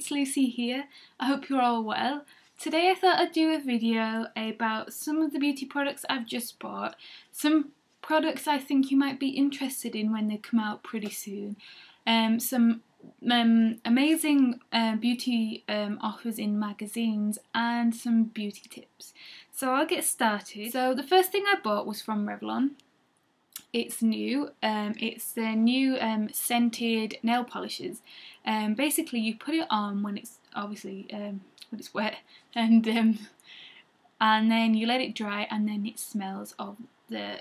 it's Lucy here. I hope you're all well. Today I thought I'd do a video about some of the beauty products I've just bought, some products I think you might be interested in when they come out pretty soon, some amazing beauty offers in magazines, and some beauty tips. So I'll get started. So the first thing I bought was from Revlon. It's new. It's their new scented nail polishes. Basically, you put it on when it's obviously when it's wet, and then you let it dry, and then it smells of the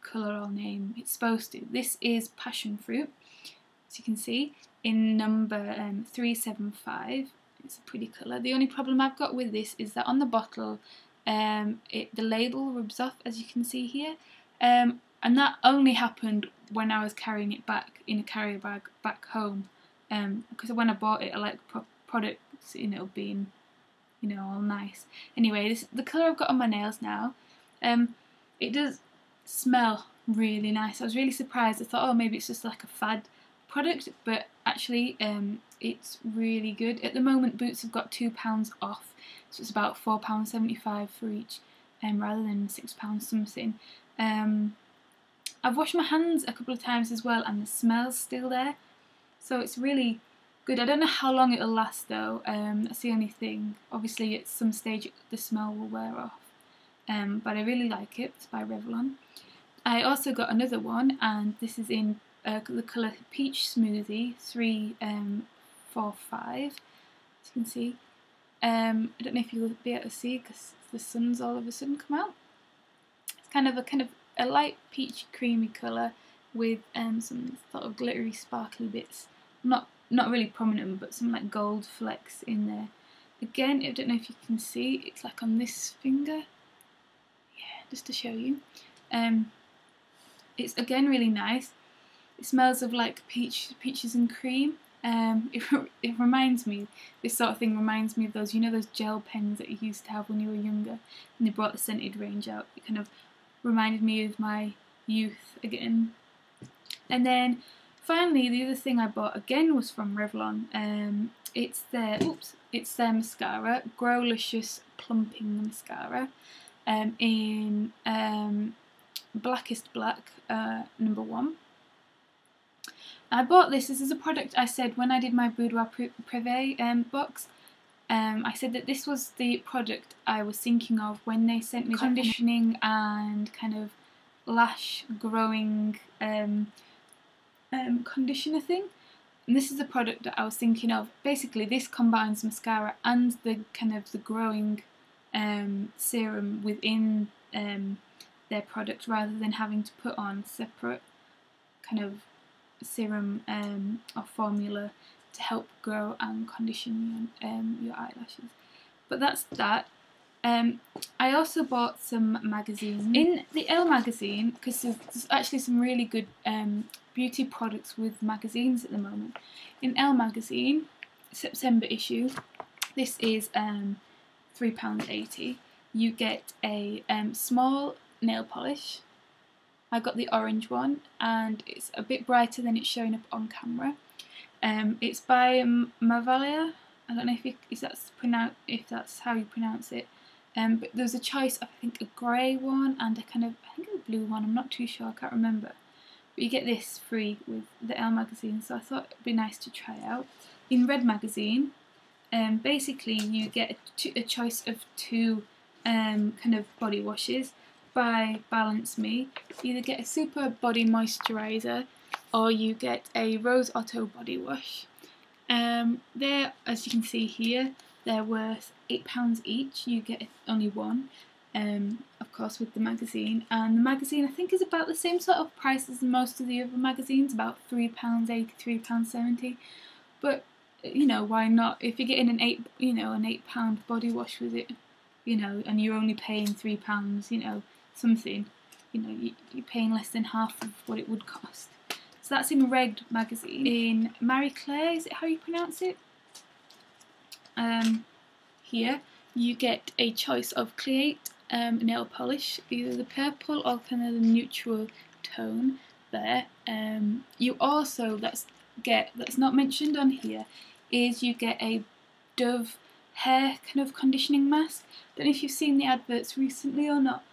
colour or name it's supposed to. This is passion fruit, as you can see, in number 375. It's a pretty colour. The only problem I've got with this is that on the bottle, the label rubs off, as you can see here. And that only happened when I was carrying it back in a carrier bag back home, because when I bought it I like products, being, all nice. Anyway, this the colour I've got on my nails now. It does smell really nice. I was really surprised. I thought, oh, maybe it's just like a fad product, but actually it's really good. At the moment, Boots have got £2 off, so it's about £4.75 for each, rather than £6 something. I've washed my hands a couple of times as well, and the smell's still there, so it's really good. I don't know how long it'll last though. That's the only thing. Obviously at some stage the smell will wear off, but I really like it. It's by Revlon. I also got another one, and this is in the colour Peach Smoothie 345, as you can see. I don't know if you'll be able to see because the sun's all of a sudden come out. It's kind of a light peach creamy colour with some sort of glittery sparkly bits, not really prominent, but some like gold flecks in there. Again, I don't know if you can see, it's like on this finger, yeah, just to show you. It's again really nice. It smells of like peaches and cream. It reminds me, this sort of thing reminds me of those, those gel pens that you used to have when you were younger, and they brought the scented range out. It kind of reminded me of my youth again. And then finally, the other thing I bought again was from Revlon. It's their mascara, Growlicious Plumping Mascara, in Blackest Black, number 1. I bought this. This is a product I said when I did my Boudoir Privé box. I said that this was the product I was thinking of when they sent me conditioning and kind of lash growing conditioner thing. And this is the product that I was thinking of. Basically, this combines mascara and the kind of the growing serum within their product, rather than having to put on separate kind of serum or formula to help grow and condition your eyelashes. But that's that. I also bought some magazines. In the Elle magazine, because there's actually some really good beauty products with magazines at the moment. In Elle magazine, September issue, this is £3.80. You get a small nail polish. I got the orange one, and it's a bit brighter than it's showing up on camera. It's by Mavalia. I don't know if that's how you pronounce it. But there's a choice of, I think, a grey one and a blue one. I'm not too sure. I can't remember. But you get this free with the Elle magazine, so I thought it'd be nice to try out. In Red magazine, basically you get a choice of 2 kind of body washes by Balance Me. You either get a super body moisturiser, or you get a Rose Otto body wash. They're, as you can see here, they're worth £8 each. You get only one, of course, with the magazine. And the magazine, I think, is about the same sort of price as most of the other magazines, about £3.80, £3.70. But why not? If you're getting an £8 body wash with it, and you're only paying £3, something, you're paying less than half of what it would cost. So that's in Red magazine. In Marie Claire, is it how you pronounce it? Here you get a choice of Create nail polish, either the purple or kind of the neutral tone there. You also, that's not mentioned on here, is you get a Dove hair kind of conditioning mask. Don't know if you've seen the adverts recently or not,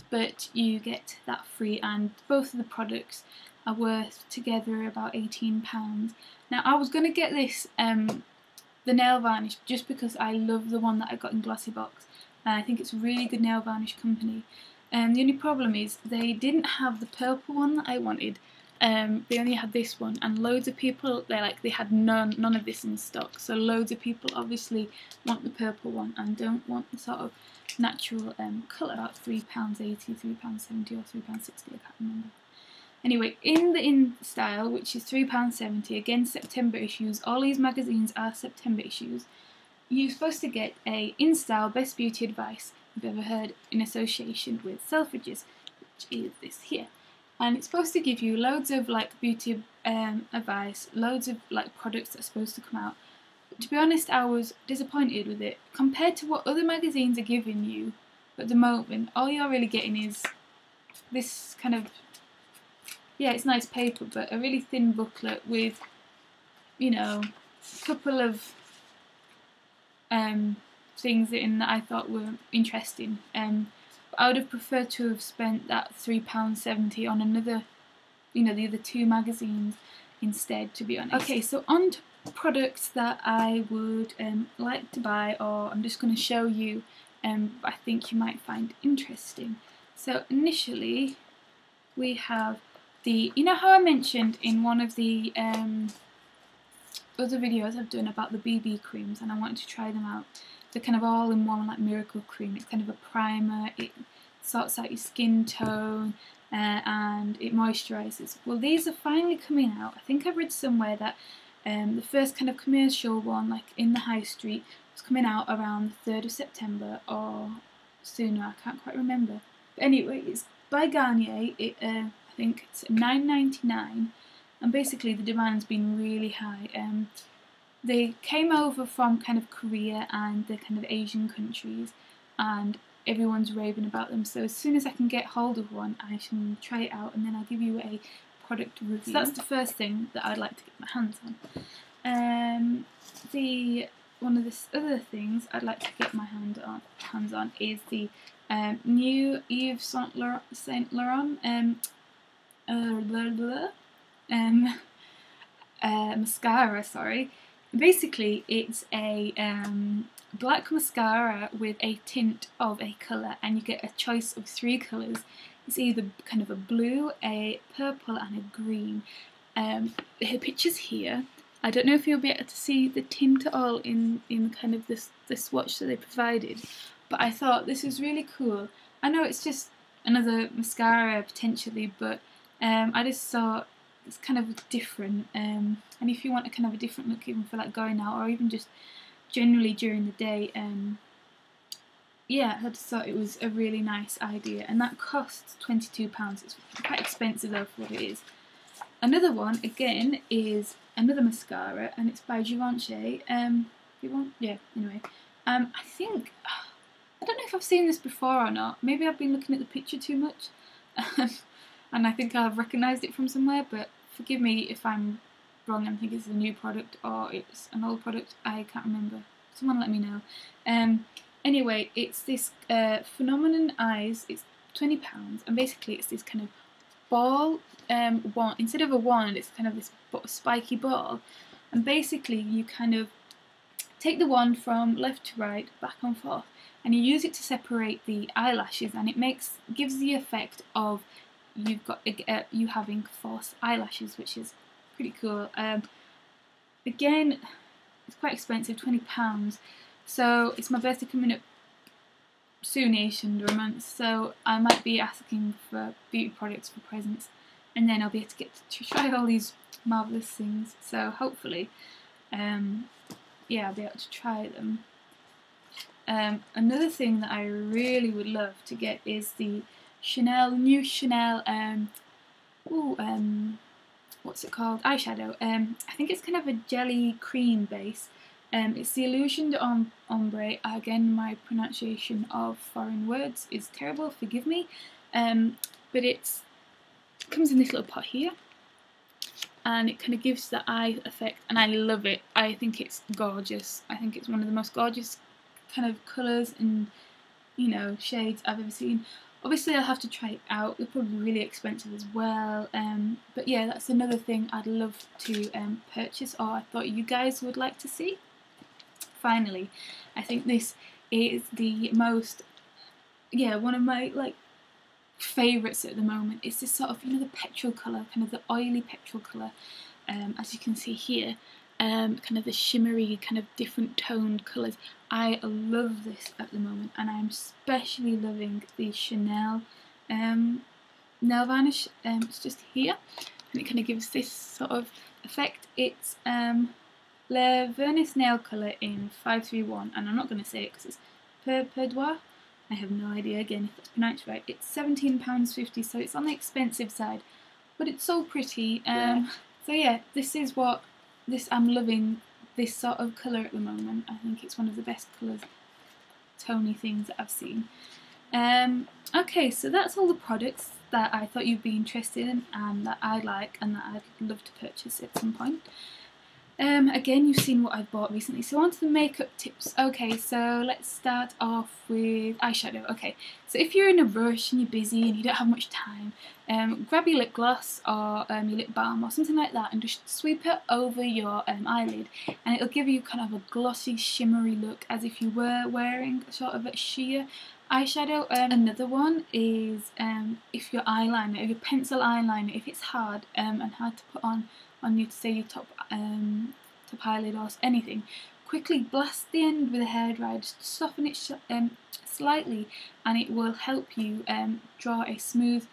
but you get that free, and both of the products are worth together about £18. Now I was going to get this, the nail varnish, just because I love the one that I got in Glossy Box, and I think it's a really good nail varnish company. The only problem is they didn't have the purple one that I wanted. They only had this one, and loads of people, they had none of this in stock, so loads of people obviously want the purple one and don't want the sort of natural colour. About £3.80, £3.70 or £3.60, I can't remember. Anyway, in the In Style, which is £3.70, again September issues, all these magazines are September issues, you're supposed to get a In Style Best Beauty Advice you've ever heard in association with Selfridges, which is this here. And it's supposed to give you loads of beauty advice, loads of products that are supposed to come out. But to be honest, I was disappointed with it. Compared to what other magazines are giving you at the moment, all you're really getting is this kind of, yeah, it's nice paper, but a really thin booklet with, you know, a couple of things in that I thought were interesting. I would have preferred to have spent that £3.70 on another, you know, the other two magazines instead, to be honest. Okay, so on to products that I would like to buy, or I'm just going to show you, I think you might find interesting. So initially we have the, you know how I mentioned in one of the other videos I've done about the BB creams, and I wanted to try them out. They're kind of all in one, like miracle cream. It's kind of a primer, it sorts out your skin tone, and it moisturises. Well, these are finally coming out. I think I've read somewhere that the first kind of commercial one, like in the high street, was coming out around the 3rd of September or sooner, I can't quite remember. But anyway, it's by Garnier. I think it's £9.99, and basically the demand's been really high. They came over from kind of Korea and the kind of Asian countries, and everyone's raving about them. So as soon as I can get hold of one, I shall try it out, and then I'll give you a product review. So that's the first thing that I'd like to get my hands on. One of the other things I'd like to get my hands on is the new Yves Saint Laurent mascara. Sorry. Basically, it's a black mascara with a tint of a colour, and you get a choice of 3 colours. It's either kind of a blue, a purple and a green. Her picture's here. I don't know if you'll be able to see the tint at all in kind of this swatch that they provided, but I thought this is really cool. I know it's just another mascara potentially, but I just thought it's kind of different, and if you want a kind of a different look, even for like going out or even just generally during the day, yeah, I just thought it was a really nice idea, and that costs £22. It's quite expensive though for what it is. Another one again is another mascara, and it's by Givenchy. Yeah. Anyway, I think, I don't know if I've seen this before or not. Maybe I've been looking at the picture too much, and I think I've recognised it from somewhere. But forgive me if I'm wrong and think it's a new product or it's an old product. I can't remember. Someone let me know. Anyway, it's this Phenomenon Eyes. It's £20, and basically it's this kind of ball wand. Instead of a wand, it's kind of this spiky ball, and basically you kind of take the wand from left to right, back and forth, and you use it to separate the eyelashes, and it gives the effect of you having false eyelashes, which is pretty cool. Again, it's quite expensive, £20. So it's my birthday coming up soonish, under a month, so I might be asking for beauty products for presents, and then I'll be able to get to try all these marvellous things. So hopefully, yeah, I'll be able to try them. Another thing that I really would love to get is the new Chanel, what's it called? Eyeshadow. I think it's kind of a jelly cream base. It's the Illusion d'Ombre. Again, my pronunciation of foreign words is terrible, forgive me. But it comes in this little pot here, and it kind of gives the eye effect, and I love it. I think it's gorgeous. I think it's one of the most gorgeous kind of colours and, you know, shades I've ever seen. Obviously I'll have to try it out. They're probably really expensive as well, but yeah, that's another thing I'd love to purchase, or I thought you guys would like to see. Finally, I think this is the most, yeah, one of my like favourites at the moment. It's this sort of, you know, the petrol colour, kind of the oily petrol colour, as you can see here, kind of the shimmery, kind of different toned colours. I love this at the moment, and I'm especially loving the Chanel nail varnish. It's just here, and it kind of gives this sort of effect. It's Le Vernis Nail Colour in 531, and I'm not going to say it because it's Per Doigt. I have no idea again if it's pronounced right. It's £17.50, so it's on the expensive side, but it's so pretty. So yeah, I'm loving this sort of colour at the moment. I think it's one of the best colours, tony things that I've seen. Okay, so that's all the products that I thought you'd be interested in and that I like and that I'd love to purchase at some point. Again, you've seen what I've bought recently, so on to the makeup tips. Okay, so let's start off with eyeshadow. Okay, so if you're in a rush and you're busy and you don't have much time, grab your lip gloss or your lip balm or something like that and just sweep it over your eyelid, and it'll give you kind of a glossy, shimmery look as if you were wearing sort of a sheer eyeshadow. Another one is if your eyeliner, your pencil eyeliner, if it's hard and hard to put on your, say, your top eyelid or anything, quickly blast the end with a hairdryer, just soften it slightly, and it will help you draw a smooth,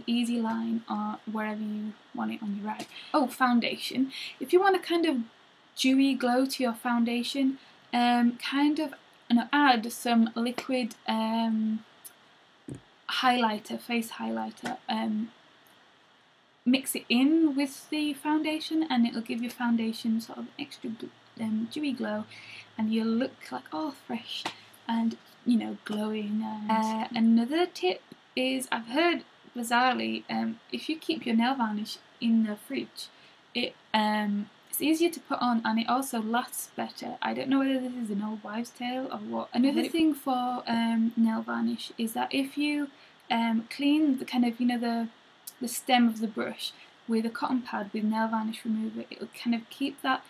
easy line or wherever you want it on your eye. Oh, foundation. If you want a kind of dewy glow to your foundation, add some liquid highlighter, face highlighter. Mix it in with the foundation, and it'll give your foundation sort of extra dewy glow, and you'll look like all fresh and, you know, glowing. Another tip is, I've heard bizarrely, if you keep your nail varnish in the fridge, it's easier to put on and it also lasts better. I don't know whether this is an old wives' tale or what. Another thing for nail varnish is that if you clean the kind of, you know, the stem of the brush with a cotton pad with nail varnish remover, it'll kind of keep that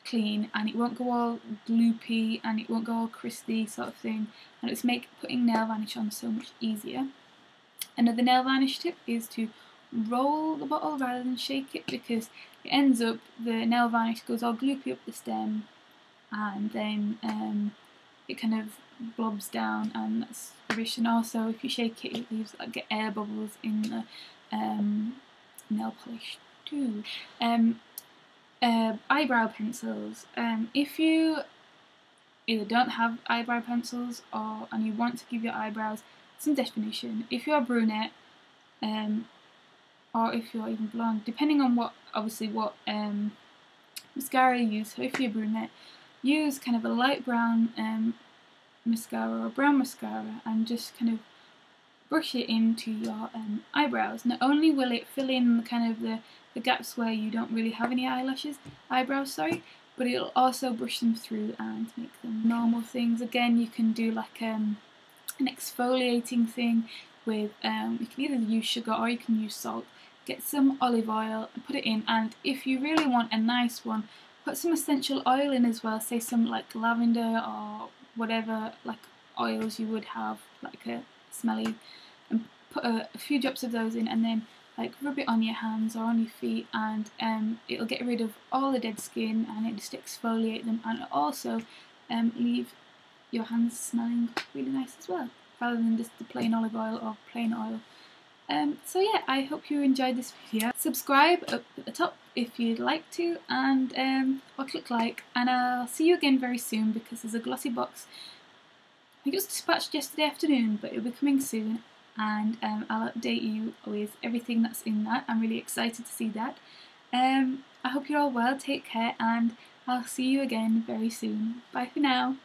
clean, and it won't go all gloopy and it won't go all crusty sort of thing, and it's make putting nail varnish on so much easier. Another nail varnish tip is to roll the bottle rather than shake it, because it ends up, the nail varnish goes all gloopy up the stem, and then it kind of blobs down, and that's rubbish. And also, if you shake it, it leaves like air bubbles in the nail polish too. Eyebrow pencils. If you either don't have eyebrow pencils and you want to give your eyebrows some definition, if you're a brunette, or if you're even blonde, depending on what mascara you use. So if you're a brunette, use kind of a light brown mascara or brown mascara and just kind of brush it into your eyebrows. Not only will it fill in kind of the gaps where you don't really have any eyebrows, but it'll also brush them through and make them normal things. Again, you can do like an exfoliating thing with, you can either use sugar or you can use salt. Get some olive oil and put it in, and if you really want a nice one, put some essential oil in as well, say some like lavender or whatever like oils you would have, like a smelly, and put a few drops of those in, and then like rub it on your hands or on your feet, and it'll get rid of all the dead skin and it just exfoliate them, and it'll also leave your hands smelling really nice as well, rather than just the plain olive oil or plain oil. So yeah, I hope you enjoyed this video. Subscribe up at the top if you'd like to, and or click like, and I'll see you again very soon, because there's a glossy box. I think it was dispatched yesterday afternoon, but it'll be coming soon, and I'll update you with everything that's in that. I'm really excited to see that. I hope you're all well, take care, and I'll see you again very soon. Bye for now.